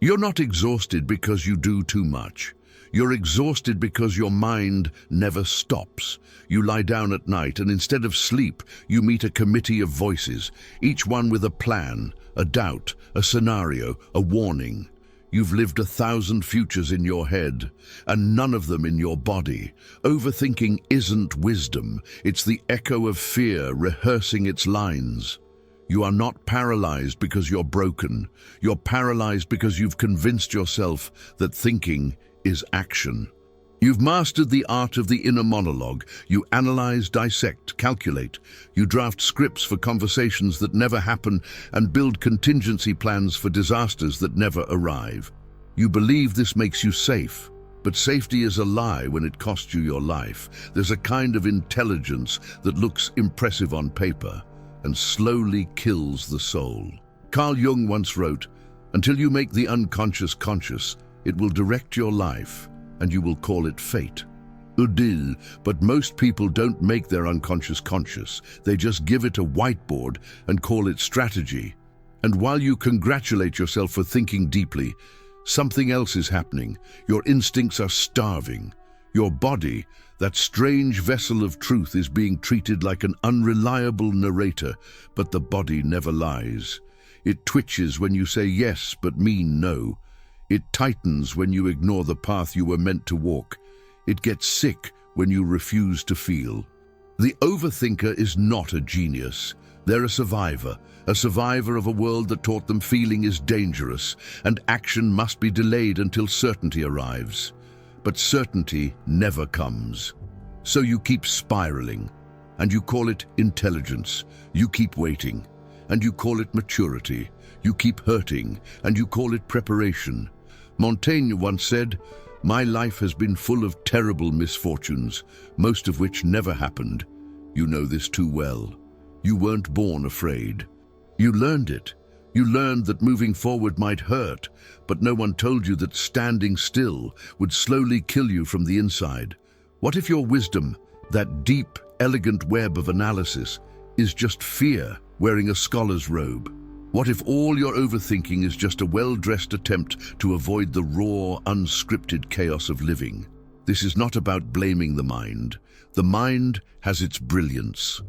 You're not exhausted because you do too much. You're exhausted because your mind never stops. You lie down at night and instead of sleep, you meet a committee of voices, each one with a plan, a doubt, a scenario, a warning. You've lived 1,000 futures in your head, and none of them in your body. Overthinking isn't wisdom. It's the echo of fear rehearsing its lines. You are not paralyzed because you're broken. You're paralyzed because you've convinced yourself that thinking is action. You've mastered the art of the inner monologue. You analyze, dissect, calculate. You draft scripts for conversations that never happen and build contingency plans for disasters that never arrive. You believe this makes you safe, but safety is a lie when it costs you your life. There's a kind of intelligence that looks impressive on paper and slowly kills the soul. Carl Jung once wrote, "Until you make the unconscious conscious, it will direct your life, and you will call it fate." Udil, but most people don't make their unconscious conscious. They just give it a whiteboard and call it strategy. And while you congratulate yourself for thinking deeply, something else is happening. Your instincts are starving. Your body, that strange vessel of truth, is being treated like an unreliable narrator, but the body never lies. It twitches when you say yes but mean no. It tightens when you ignore the path you were meant to walk. It gets sick when you refuse to feel. The overthinker is not a genius. They're a survivor of a world that taught them feeling is dangerous and action must be delayed until certainty arrives. But certainty never comes. So you keep spiraling, and you call it intelligence. You keep waiting, and you call it maturity. You keep hurting, and you call it preparation. Montaigne once said, "My life has been full of terrible misfortunes, most of which never happened. You know this too well. You weren't born afraid. You learned it. You learned that moving forward might hurt, but no one told you that standing still would slowly kill you from the inside. What if your wisdom, that deep, elegant web of analysis, is just fear wearing a scholar's robe? What if all your overthinking is just a well-dressed attempt to avoid the raw, unscripted chaos of living? This is not about blaming the mind. The mind has its brilliance.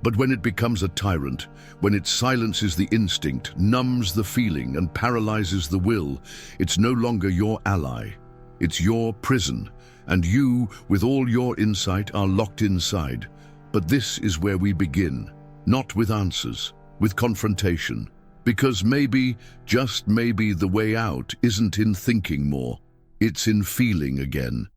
But when it becomes a tyrant, when it silences the instinct, numbs the feeling, and paralyzes the will, it's no longer your ally. It's your prison, and you, with all your insight, are locked inside. But this is where we begin, not with answers, with confrontation. Because maybe, just maybe, the way out isn't in thinking more. It's in feeling again.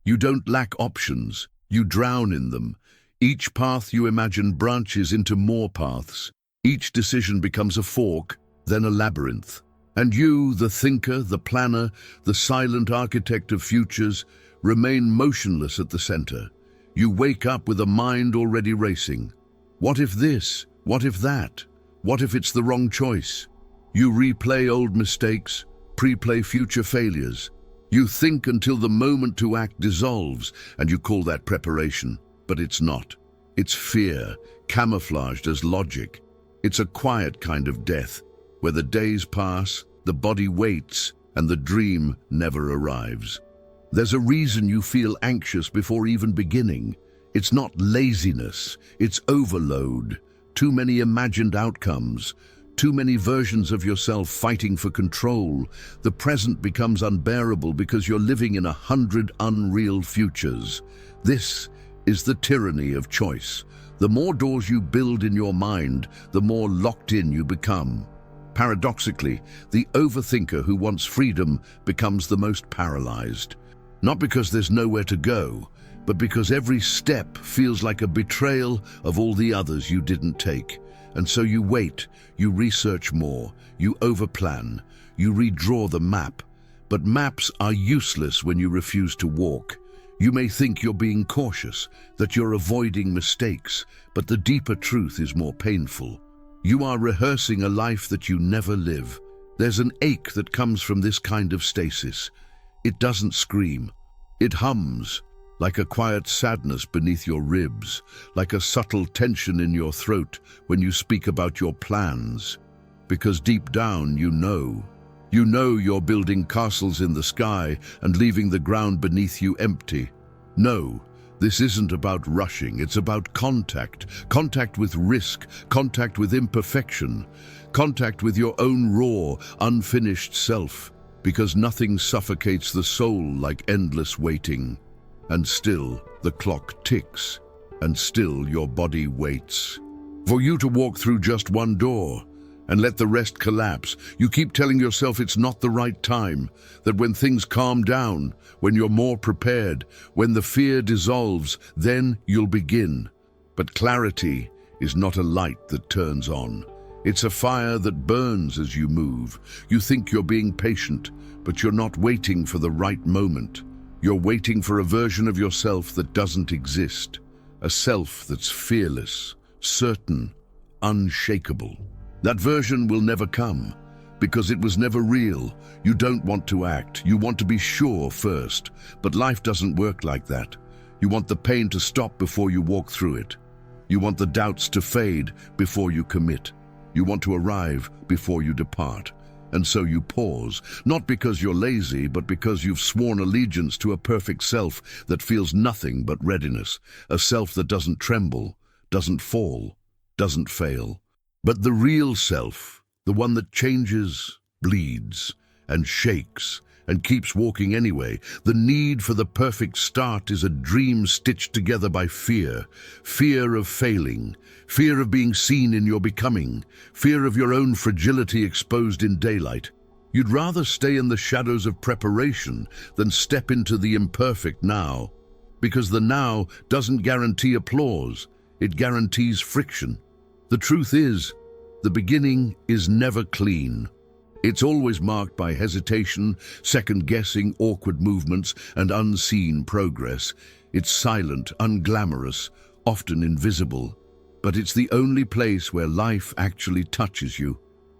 You don't lack options. You drown in them. Each path you imagine branches into more paths. Each decision becomes a fork, then a labyrinth. And you, the thinker, the planner, the silent architect of futures, remain motionless at the center. You wake up with a mind already racing. What if this? What if that? What if it's the wrong choice? You replay old mistakes, pre-play future failures. You think until the moment to act dissolves, and you call that preparation. But it's not. It's fear, camouflaged as logic. It's a quiet kind of death, where the days pass, the body waits, and the dream never arrives. There's a reason you feel anxious before even beginning. It's not laziness, it's overload. Too many imagined outcomes, too many versions of yourself fighting for control. The present becomes unbearable because you're living in 100 unreal futures. This is the tyranny of choice. The more doors you build in your mind, the more locked in you become. Paradoxically, the overthinker who wants freedom becomes the most paralyzed. Not because there's nowhere to go, but because every step feels like a betrayal of all the others you didn't take. And so you wait, you research more, you overplan, you redraw the map. But maps are useless when you refuse to walk. You may think you're being cautious, that you're avoiding mistakes, but the deeper truth is more painful. You are rehearsing a life that you never live. There's an ache that comes from this kind of stasis. It doesn't scream. It hums, like a quiet sadness beneath your ribs, like a subtle tension in your throat when you speak about your plans. Because deep down, you know You know you're building castles in the sky and leaving the ground beneath you empty. No, this isn't about rushing, it's about contact. Contact with risk, contact with imperfection, contact with your own raw, unfinished self, because nothing suffocates the soul like endless waiting. And still, the clock ticks, and still your body waits. For you to walk through just one door, and let the rest collapse. You keep telling yourself it's not the right time, that when things calm down, when you're more prepared, when the fear dissolves, then you'll begin. But clarity is not a light that turns on. It's a fire that burns as you move. You think you're being patient, but you're not waiting for the right moment. You're waiting for a version of yourself that doesn't exist, a self that's fearless, certain, unshakable. That version will never come, because it was never real. You don't want to act, you want to be sure first. But life doesn't work like that. You want the pain to stop before you walk through it. You want the doubts to fade before you commit. You want to arrive before you depart. And so you pause, not because you're lazy, but because you've sworn allegiance to a perfect self that feels nothing but readiness, a self that doesn't tremble, doesn't fall, doesn't fail. But the real self, the one that changes, bleeds, and shakes, and keeps walking anyway, the need for the perfect start is a dream stitched together by fear. Fear of failing, fear of being seen in your becoming, fear of your own fragility exposed in daylight. You'd rather stay in the shadows of preparation than step into the imperfect now, because the now doesn't guarantee applause, it guarantees friction. The truth is, the beginning is never clean. It's always marked by hesitation, second-guessing, awkward movements, and unseen progress. It's silent, unglamorous, often invisible, but it's the only place where life actually touches you.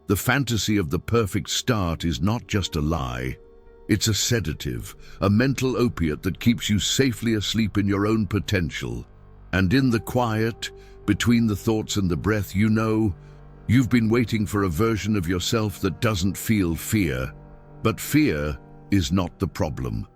The fantasy of the perfect start is not just a lie. It's a sedative, a mental opiate that keeps you safely asleep in your own potential. And in the quiet, between the thoughts and the breath, you know, you've been waiting for a version of yourself that doesn't feel fear. But fear is not the problem.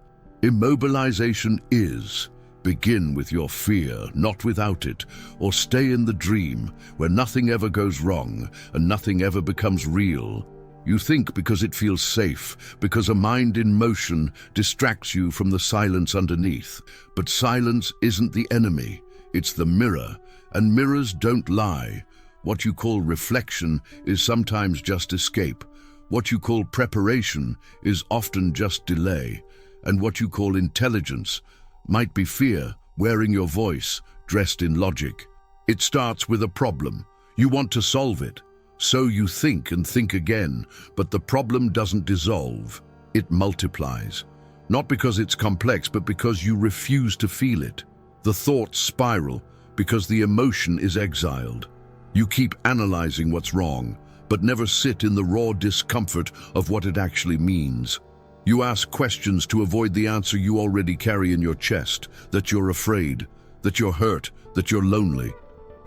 Immobilization is. Begin with your fear, not without it, or stay in the dream where nothing ever goes wrong and nothing ever becomes real. You think because it feels safe, because a mind in motion distracts you from the silence underneath. But silence isn't the enemy, it's the mirror, and mirrors don't lie. What you call reflection is sometimes just escape. What you call preparation is often just delay. And what you call intelligence might be fear, wearing your voice, dressed in logic. It starts with a problem. You want to solve it. So you think and think again, but the problem doesn't dissolve. It multiplies. Not because it's complex, but because you refuse to feel it. The thoughts spiral because the emotion is exiled. You keep analyzing what's wrong, but never sit in the raw discomfort of what it actually means. You ask questions to avoid the answer you already carry in your chest, that you're afraid, that you're hurt, that you're lonely,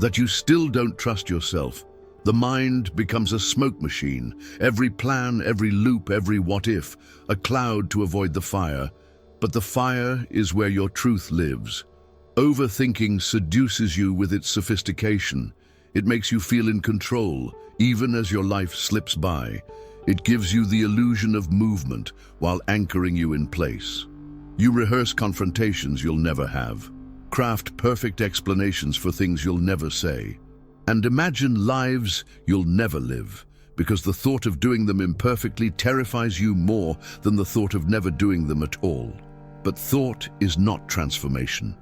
that you still don't trust yourself. The mind becomes a smoke machine. Every plan, every loop, every what if, a cloud to avoid the fire. But the fire is where your truth lives. Overthinking seduces you with its sophistication. It makes you feel in control, even as your life slips by. It gives you the illusion of movement while anchoring you in place. You rehearse confrontations you'll never have. Craft perfect explanations for things you'll never say. And imagine lives you'll never live, because the thought of doing them imperfectly terrifies you more than the thought of never doing them at all. But thought is not transformation.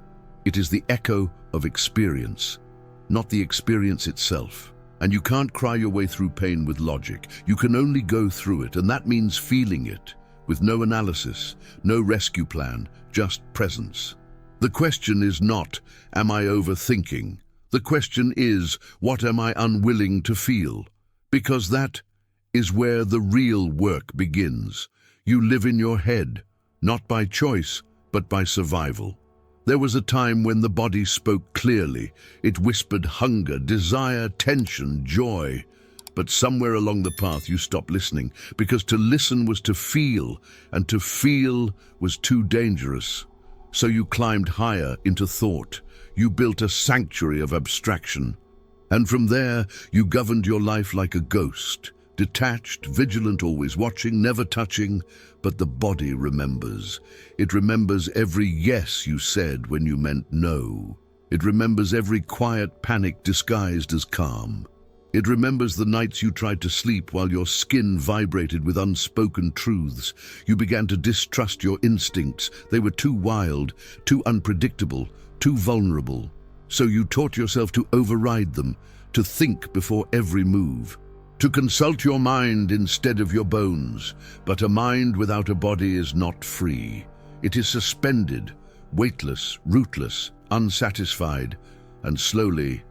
It is the echo of experience, not the experience itself. And you can't cry your way through pain with logic. You can only go through it, and that means feeling it, with no analysis, no rescue plan, just presence. The question is not, am I overthinking? The question is, what am I unwilling to feel? Because that is where the real work begins. You live in your head, not by choice, but by survival. There was a time when the body spoke clearly. It whispered hunger, desire, tension, joy. But somewhere along the path you stopped listening, because to listen was to feel, and to feel was too dangerous. So you climbed higher into thought. You built a sanctuary of abstraction. And from there, you governed your life like a ghost, detached, vigilant, always watching, never touching. But the body remembers. It remembers every yes you said when you meant no. It remembers every quiet panic disguised as calm. It remembers the nights you tried to sleep while your skin vibrated with unspoken truths. You began to distrust your instincts. They were too wild, too unpredictable, too vulnerable. So you taught yourself to override them, to think before every move, to consult your mind instead of your bones. But a mind without a body is not free. It is suspended, weightless, rootless, unsatisfied, and slowly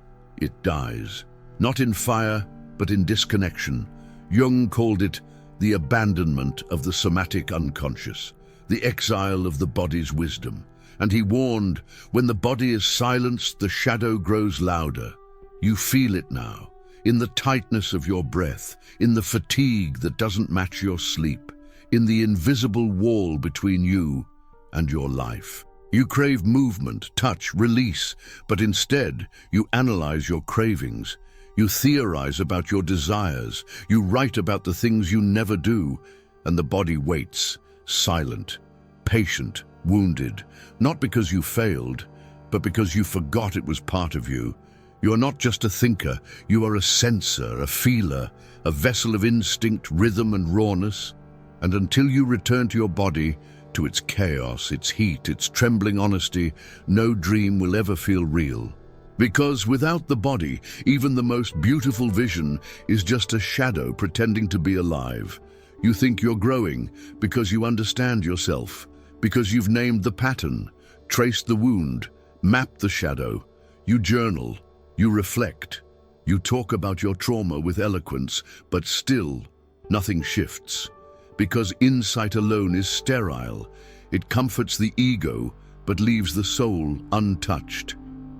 it dies. Not in fire, but in disconnection. Jung called it the abandonment of the somatic unconscious, the exile of the body's wisdom. And he warned, when the body is silenced, the shadow grows louder. You feel it now, in the tightness of your breath, in the fatigue that doesn't match your sleep, in the invisible wall between you and your life. You crave movement, touch, release, but instead you analyze your cravings. You theorize about your desires. You write about the things you never do, and the body waits, silent, patient, wounded, not because you failed, but because you forgot it was part of you. You are not just a thinker, you are a sensor, a feeler, a vessel of instinct, rhythm, and rawness. And until you return to your body, to its chaos, its heat, its trembling honesty, no dream will ever feel real. Because without the body, even the most beautiful vision is just a shadow pretending to be alive. You think you're growing because you understand yourself, because you've named the pattern, traced the wound, mapped the shadow. You journal, you reflect, you talk about your trauma with eloquence, but still nothing shifts. Because insight alone is sterile. It comforts the ego, but leaves the soul untouched.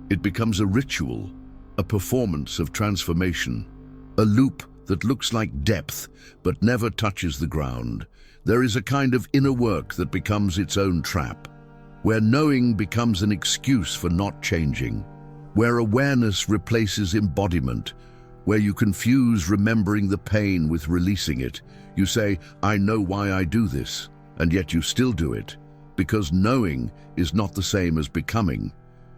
It becomes a ritual, a performance of transformation, a loop that looks like depth, but never touches the ground. There is a kind of inner work that becomes its own trap, where knowing becomes an excuse for not changing, where awareness replaces embodiment, where you confuse remembering the pain with releasing it. You say, I know why I do this, and yet you still do it, because knowing is not the same as becoming.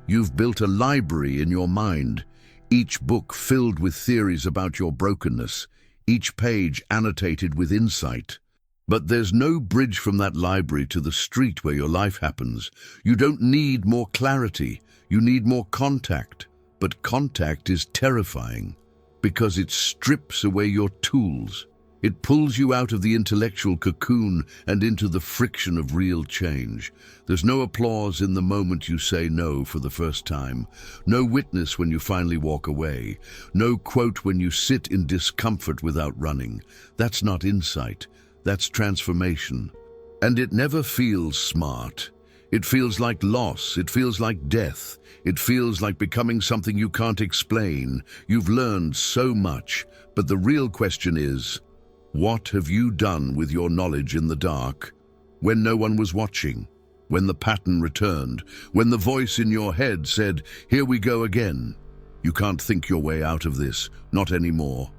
You've built a library in your mind, each book filled with theories about your brokenness, each page annotated with insight. But there's no bridge from that library to the street where your life happens. You don't need more clarity, you need more contact. But contact is terrifying, because it strips away your tools. It pulls you out of the intellectual cocoon and into the friction of real change. There's no applause in the moment you say no for the first time, no witness when you finally walk away, no quote when you sit in discomfort without running. That's not insight, that's transformation. And it never feels smart. It feels like loss, it feels like death, it feels like becoming something you can't explain. You've learned so much, but the real question is, what have you done with your knowledge in the dark, when no one was watching, when the pattern returned, when the voice in your head said, here we go again? You can't think your way out of this, not anymore.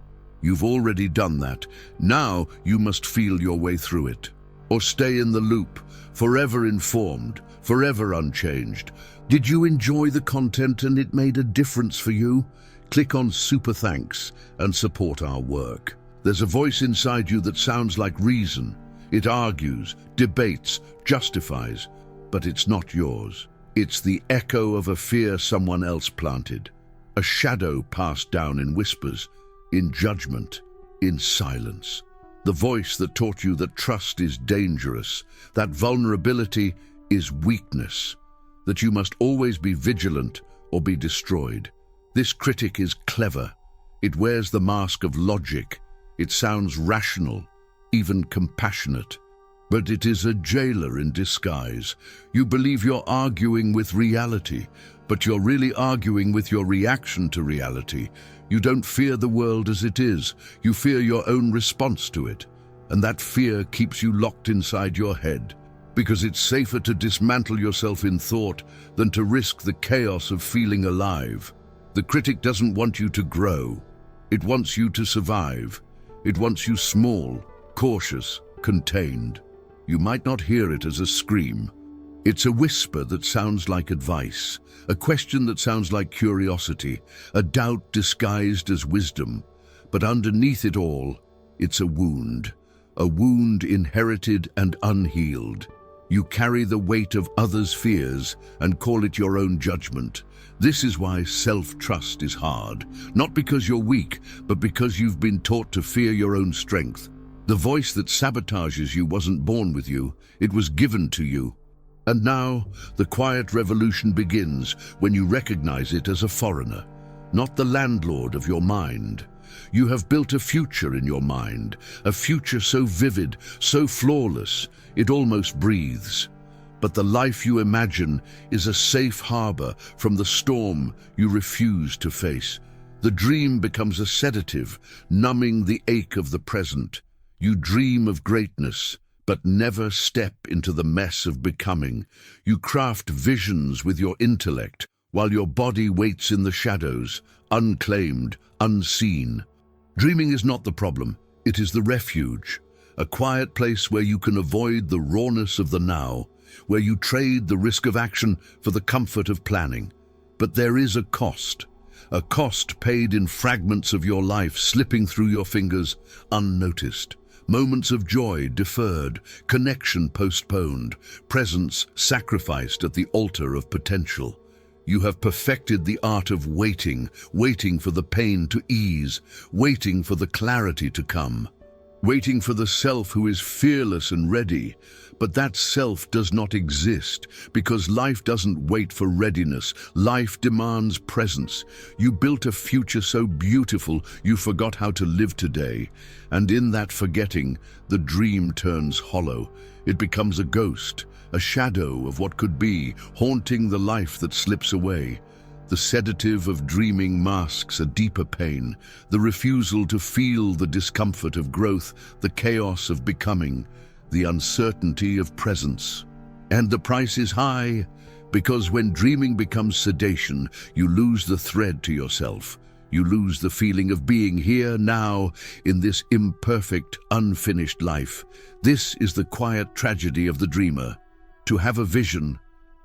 You've already done that. Now you must feel your way through it, or stay in the loop, forever informed, forever unchanged. Did you enjoy the content and it made a difference for you? Click on Super Thanks and support our work. There's a voice inside you that sounds like reason. It argues, debates, justifies, but it's not yours. It's the echo of a fear someone else planted, a shadow passed down in whispers, in judgment, in silence. The voice that taught you that trust is dangerous, that vulnerability is weakness, that you must always be vigilant or be destroyed. This critic is clever. It wears the mask of logic. It sounds rational, even compassionate, but it is a jailer in disguise. You believe you're arguing with reality, but you're really arguing with your reaction to reality. You don't fear the world as it is, you fear your own response to it. And that fear keeps you locked inside your head, because it's safer to dismantle yourself in thought than to risk the chaos of feeling alive. The critic doesn't want you to grow. It wants you to survive. It wants you small, cautious, contained. You might not hear it as a scream. It's a whisper that sounds like advice, a question that sounds like curiosity, a doubt disguised as wisdom. But underneath it all, it's a wound inherited and unhealed. You carry the weight of others' fears and call it your own judgment. This is why self-trust is hard, not because you're weak, but because you've been taught to fear your own strength. The voice that sabotages you wasn't born with you, it was given to you. And now, the quiet revolution begins when you recognize it as a foreigner, not the landlord of your mind. You have built a future in your mind, a future so vivid, so flawless, it almost breathes. But the life you imagine is a safe harbor from the storm you refuse to face. The dream becomes a sedative, numbing the ache of the present. You dream of greatness, but never step into the mess of becoming. You craft visions with your intellect, while your body waits in the shadows, unclaimed, unseen. Dreaming is not the problem, it is the refuge, a quiet place where you can avoid the rawness of the now, where you trade the risk of action for the comfort of planning. But there is a cost paid in fragments of your life slipping through your fingers unnoticed. Moments of joy deferred, connection postponed, presence sacrificed at the altar of potential. You have perfected the art of waiting for the pain to ease, waiting for the clarity to come, waiting for the self who is fearless and ready. But that self does not exist because life doesn't wait for readiness. Life demands presence. You built a future so beautiful you forgot how to live today. And in that forgetting, the dream turns hollow. It becomes a ghost, a shadow of what could be, haunting the life that slips away. The sedative of dreaming masks a deeper pain, the refusal to feel the discomfort of growth, the chaos of becoming, the uncertainty of presence. And the price is high, because when dreaming becomes sedation, you lose the thread to yourself. You lose the feeling of being here now in this imperfect, unfinished life. This is the quiet tragedy of the dreamer. To have a vision,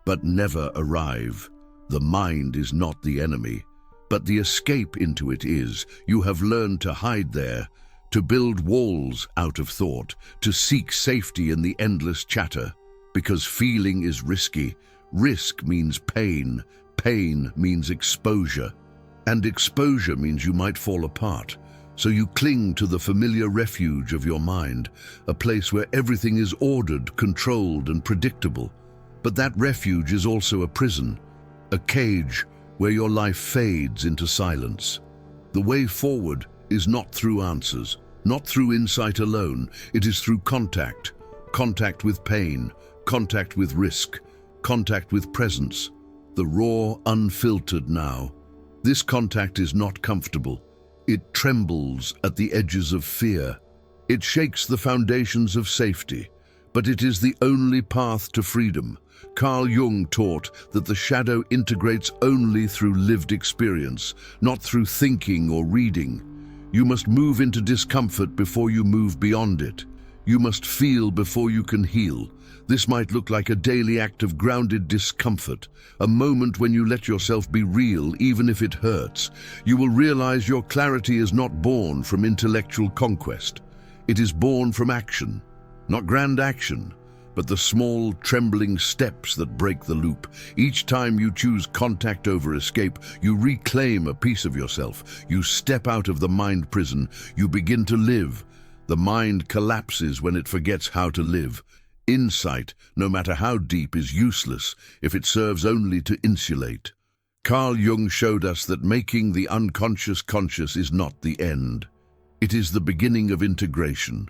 but never arrive. The mind is not the enemy, but the escape into it is. You have learned to hide there, to build walls out of thought, to seek safety in the endless chatter, because feeling is risky. Risk means pain, pain means exposure, and exposure means you might fall apart. So you cling to the familiar refuge of your mind, a place where everything is ordered, controlled, and predictable. But that refuge is also a prison, a cage where your life fades into silence. The way forward is not through answers, not through insight alone. It is through contact. Contact with pain, contact with risk, contact with presence. The raw, unfiltered now. This contact is not comfortable. It trembles at the edges of fear. It shakes the foundations of safety, but it is the only path to freedom. Carl Jung taught that the shadow integrates only through lived experience, not through thinking or reading. You must move into discomfort before you move beyond it. You must feel before you can heal. This might look like a daily act of grounded discomfort, a moment when you let yourself be real even if it hurts. You will realize your clarity is not born from intellectual conquest. It is born from action, not grand action, but the small, trembling steps that break the loop. Each time you choose contact over escape, you reclaim a piece of yourself. You step out of the mind prison. You begin to live. The mind collapses when it forgets how to live. Insight, no matter how deep, is useless if it serves only to insulate. Carl Jung showed us that making the unconscious conscious is not the end. It is the beginning of integration.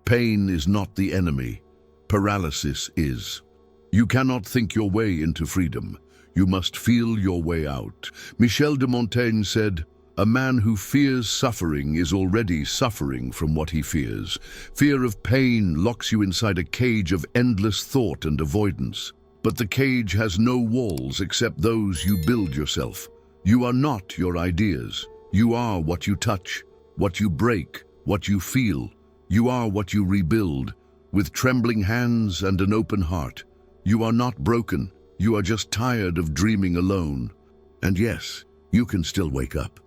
Pain is not the enemy. Paralysis is. You cannot think your way into freedom. You must feel your way out. Michel de Montaigne said, "A man who fears suffering is already suffering from what he fears. Fear of pain locks you inside a cage of endless thought and avoidance. But the cage has no walls except those you build yourself. You are not your ideas. You are what you touch, what you break, what you feel. You are what you rebuild, with trembling hands and an open heart. You are not broken. You are just tired of dreaming alone. And yes, you can still wake up.